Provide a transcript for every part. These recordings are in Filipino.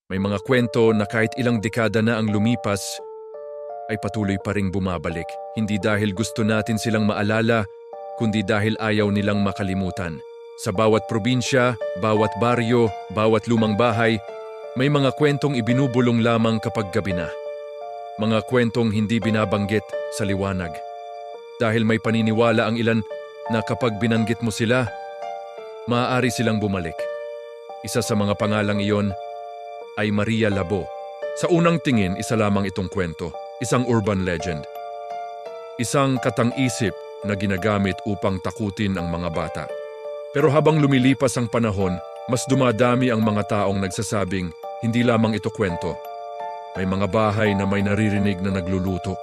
May mga kwento na kahit ilang dekada na ang lumipas, ay patuloy pa ring bumabalik. Hindi dahil gusto natin silang maalala, kundi dahil ayaw nilang makalimutan. Sa bawat probinsya, bawat baryo, bawat lumang bahay, may mga kwentong ibinubulong lamang kapag gabi na. Mga kwentong hindi binabanggit sa liwanag. Dahil may paniniwala ang ilan na kapag binanggit mo sila, maaari silang bumalik. Isa sa mga pangalang iyon ay Maria Labo. Sa unang tingin, isa lamang itong kwento, isang urban legend. Isang katang-isip na ginagamit upang takutin ang mga bata. Pero habang lumilipas ang panahon, mas dumadami ang mga taong nagsasabing hindi lamang ito kwento. May mga bahay na may naririnig na nagluluto.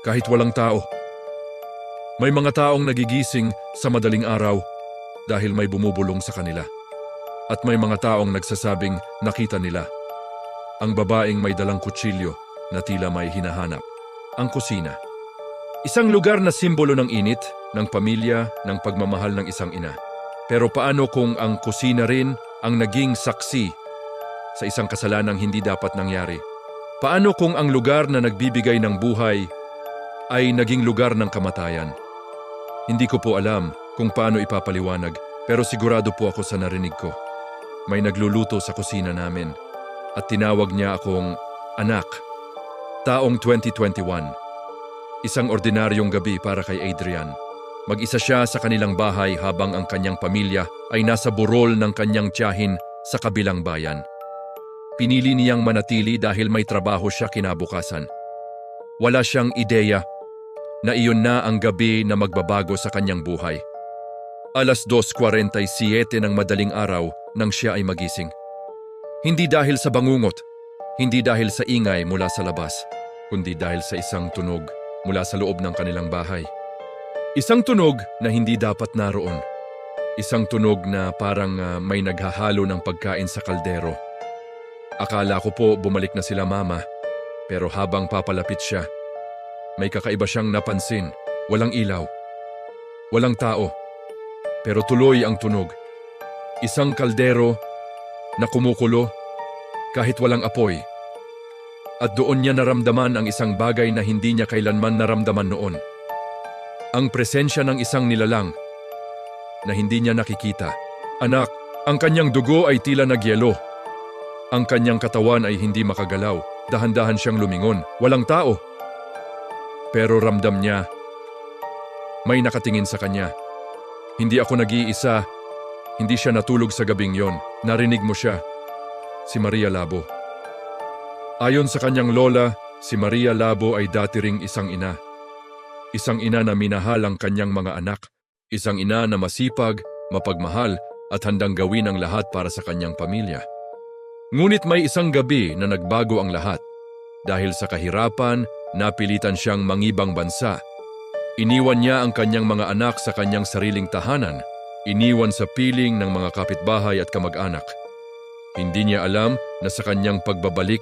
Kahit walang tao. May mga taong nagigising sa madaling araw dahil may bumubulong sa kanila. At may mga taong nagsasabing nakita nila ang babaeng may dalang kutsilyo na tila may hinahanap. Ang kusina. Isang lugar na simbolo ng init, ng pamilya, ng pagmamahal ng isang ina. Pero paano kung ang kusina rin ang naging saksi sa isang kasalanang hindi dapat nangyari? Paano kung ang lugar na nagbibigay ng buhay ay naging lugar ng kamatayan? Hindi ko po alam kung paano ipapaliwanag, pero sigurado po ako sa narinig ko. May nagluluto sa kusina namin at tinawag niya akong anak. Taong 2021. Isang ordinaryong gabi para kay Adrian. Mag-isa siya sa kanilang bahay habang ang kanyang pamilya ay nasa burol ng kanyang tiyahin sa kabilang bayan. Pinili niyang manatili dahil may trabaho siya kinabukasan. Wala siyang ideya na iyon na ang gabi na magbabago sa kanyang buhay. Alas 2:47 ng madaling araw nang siya ay magising. Hindi dahil sa bangungot, hindi dahil sa ingay mula sa labas, kundi dahil sa isang tunog mula sa loob ng kanilang bahay. Isang tunog na hindi dapat naroon. Isang tunog na parang may naghahalo ng pagkain sa kaldero. Akala ko po bumalik na sila mama, pero habang papalapit siya, may kakaiba siyang napansin. Walang ilaw, walang tao, pero tuloy ang tunog. Isang kaldero na kumukulo kahit walang apoy. At doon niya naramdaman ang isang bagay na hindi niya kailanman naramdaman noon. Ang presensya ng isang nilalang na hindi niya nakikita. Anak, ang kanyang dugo ay tila nagyelo. Ang kanyang katawan ay hindi makagalaw. Dahan-dahan siyang lumingon. Walang tao. Pero ramdam niya, may nakatingin sa kanya. Hindi ako nag-iisa. Hindi siya natulog sa gabing yon. Narinig mo siya. Si Maria Labo. Ayon sa kanyang lola, si Maria Labo ay dati ring isang ina. Isang ina na minahal ang kanyang mga anak. Isang ina na masipag, mapagmahal at handang gawin ang lahat para sa kanyang pamilya. Ngunit may isang gabi na nagbago ang lahat. Dahil sa kahirapan, napilitan siyang mangibang bansa. Iniwan niya ang kanyang mga anak sa kanyang sariling tahanan. Iniwan sa piling ng mga kapitbahay at kamag-anak. Hindi niya alam na sa kanyang pagbabalik,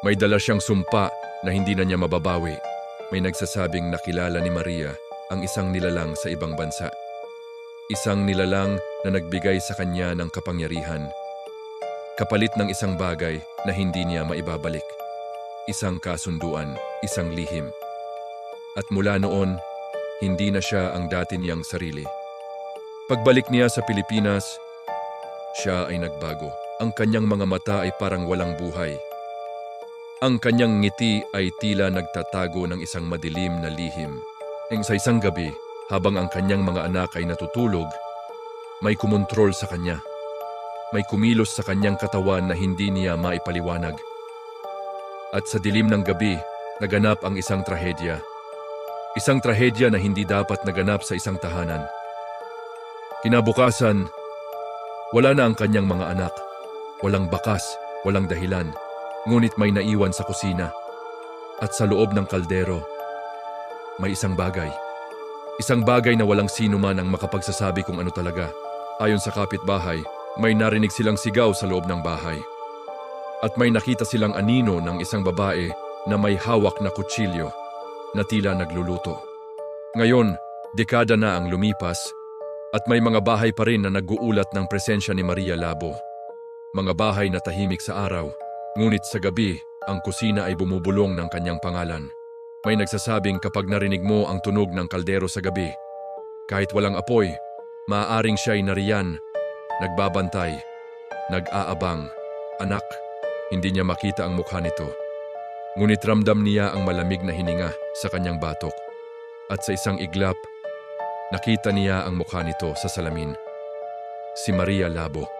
may dala siyang sumpa na hindi na niya mababawi. May nagsasabing nakilala ni Maria ang isang nilalang sa ibang bansa. Isang nilalang na nagbigay sa kanya ng kapangyarihan. Kapalit ng isang bagay na hindi niya maibabalik. Isang kasunduan, isang lihim. At mula noon, hindi na siya ang dati niyang sarili. Pagbalik niya sa Pilipinas, siya ay nagbago. Ang kanyang mga mata ay parang walang buhay. Ang kanyang ngiti ay tila nagtatago ng isang madilim na lihim. Sa isang gabi, habang ang kanyang mga anak ay natutulog, may kumontrol sa kanya. May kumilos sa kanyang katawan na hindi niya maipaliwanag. At sa dilim ng gabi, naganap ang isang trahedya. Isang trahedya na hindi dapat naganap sa isang tahanan. Kinabukasan, wala na ang kanyang mga anak. Walang bakas, walang dahilan. Ngunit may naiwan sa kusina. At sa loob ng kaldero, may isang bagay. Isang bagay na walang sino man ang makapagsasabi kung ano talaga. Ayon sa kapitbahay, may narinig silang sigaw sa loob ng bahay. At may nakita silang anino ng isang babae na may hawak na kutsilyo na tila nagluluto. Ngayon, dekada na ang lumipas at may mga bahay pa rin na nag-uulat ng presensya ni Maria Labo. mga bahay na tahimik sa araw. Ngunit sa gabi, ang kusina ay bumubulong ng kanyang pangalan. May nagsasabing kapag narinig mo ang tunog ng kaldero sa gabi, kahit walang apoy, maaaring siya'y nariyan, nagbabantay, nag-aabang. Anak, hindi niya makita ang mukha nito. Ngunit ramdam niya ang malamig na hininga sa kanyang batok. At sa isang iglap, nakita niya ang mukha nito sa salamin. Si Maria Labo.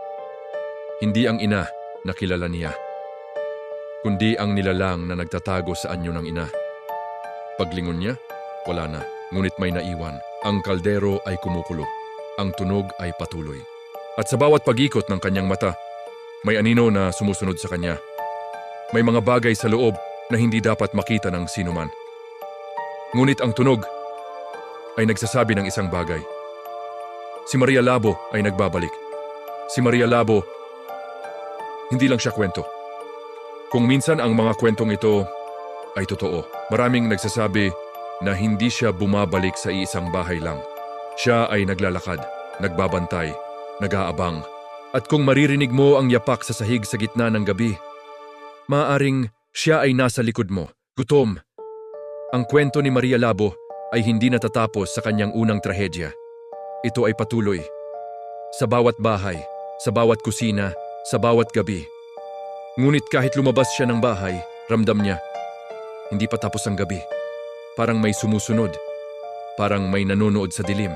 Hindi ang ina na kilala niya, kundi ang nilalang na nagtatago sa anyo ng ina. Paglingon niya, wala na, ngunit may naiwan. Ang kaldero ay kumukulo. Ang tunog ay patuloy. At sa bawat pag-ikot ng kanyang mata, may anino na sumusunod sa kanya. May mga bagay sa loob na hindi dapat makita ng sinuman. Ngunit ang tunog ay nagsasabi ng isang bagay. Si Maria Labo ay nagbabalik. Si Maria Labo, hindi lang siya kwento. Kung minsan ang mga kwentong ito ay totoo, maraming nagsasabi na hindi siya bumabalik sa iisang bahay lang. Siya ay naglalakad, nagbabantay, nag-aabang. At kung maririnig mo ang yapak sa sahig sa gitna ng gabi, maaaring siya ay nasa likod mo, gutom. Ang kwento ni Maria Labo ay hindi natatapos sa kanyang unang trahedya. Ito ay patuloy. Sa bawat bahay, sa bawat kusina, sa bawat gabi. Ngunit kahit lumabas siya ng bahay, ramdam niya, hindi pa tapos ang gabi. Parang may sumusunod. Parang may nanonood sa dilim.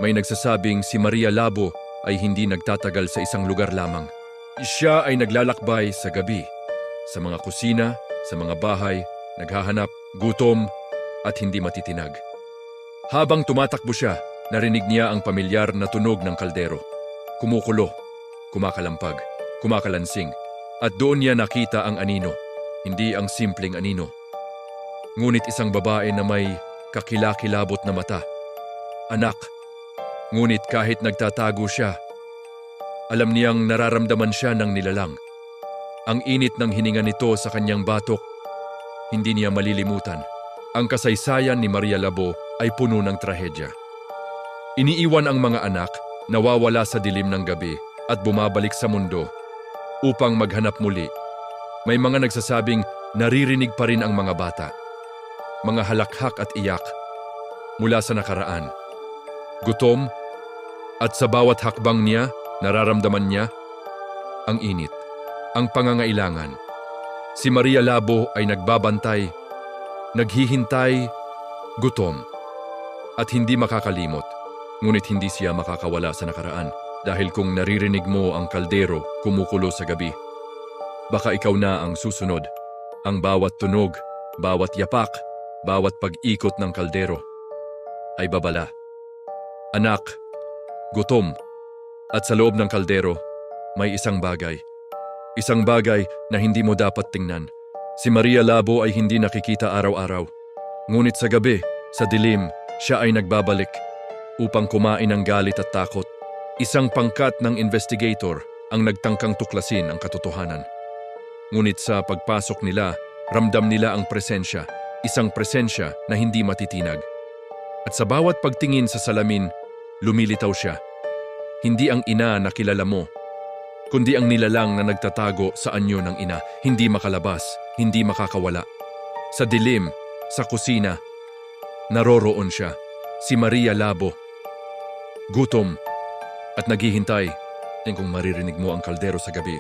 May nagsasabing si Maria Labo ay hindi nagtatagal sa isang lugar lamang. Siya ay naglalakbay sa gabi, sa mga kusina, sa mga bahay, naghahanap, gutom, at hindi matitinag. Habang tumatakbo siya, narinig niya ang pamilyar na tunog ng kaldero. Kumukulo, kumakalampag, kumakalansing, at doon niya nakita ang anino, hindi ang simpleng anino. Ngunit isang babae na may kakilakilabot na mata. Anak. Ngunit kahit nagtatago siya, alam niyang nararamdaman siya ng nilalang. Ang init ng hininga nito sa kanyang batok, hindi niya malilimutan. Ang kasaysayan ni Maria Labo ay puno ng trahedya. Iniiwan ang mga anak, nawawala sa dilim ng gabi at bumabalik sa mundo upang maghanap muli. May mga nagsasabing naririnig pa rin ang mga bata. Mga halakhak at iyak mula sa nakaraan. Gutom, at sa bawat hakbang niya, nararamdaman niya ang init, ang pangangailangan. Si Maria Labo ay nagbabantay, naghihintay, gutom, at hindi makakalimot. Ngunit hindi siya makakawala sa nakaraan dahil kung naririnig mo ang kaldero kumukulo sa gabi, baka ikaw na ang susunod. Ang bawat tunog, bawat yapak, bawat pag-ikot ng kaldero ay babala. Anak, gutom, at sa loob ng kaldero may isang bagay. Isang bagay na hindi mo dapat tingnan. Si Maria Labo ay hindi nakikita araw-araw. Ngunit sa gabi, sa dilim, siya ay nagbabalik upang kumain ng galit at takot. Isang pangkat ng investigator ang nagtangkang tuklasin ang katotohanan. Ngunit sa pagpasok nila, ramdam nila ang presensya, isang presensya na hindi matitinag. At sa bawat pagtingin sa salamin, lumilitaw siya. Hindi ang ina na kilala mo, kundi ang nilalang na nagtatago sa anyo ng ina, hindi makalabas, hindi makakawala. Sa dilim, sa kusina, naroroon siya, si Maria Labo. Gutom at naghihintay. Kung maririnig mo ang kaldero sa gabi,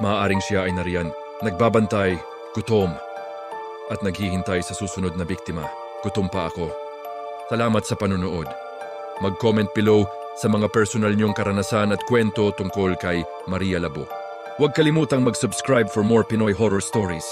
maaaring siya ay nariyan, nagbabantay, gutom, at naghihintay sa susunod na biktima. Gutom pa ako. Salamat sa panunood. Mag-comment below sa mga personal niyong karanasan at kwento tungkol kay Maria Labo. Huwag kalimutang mag-subscribe for more Pinoy horror stories.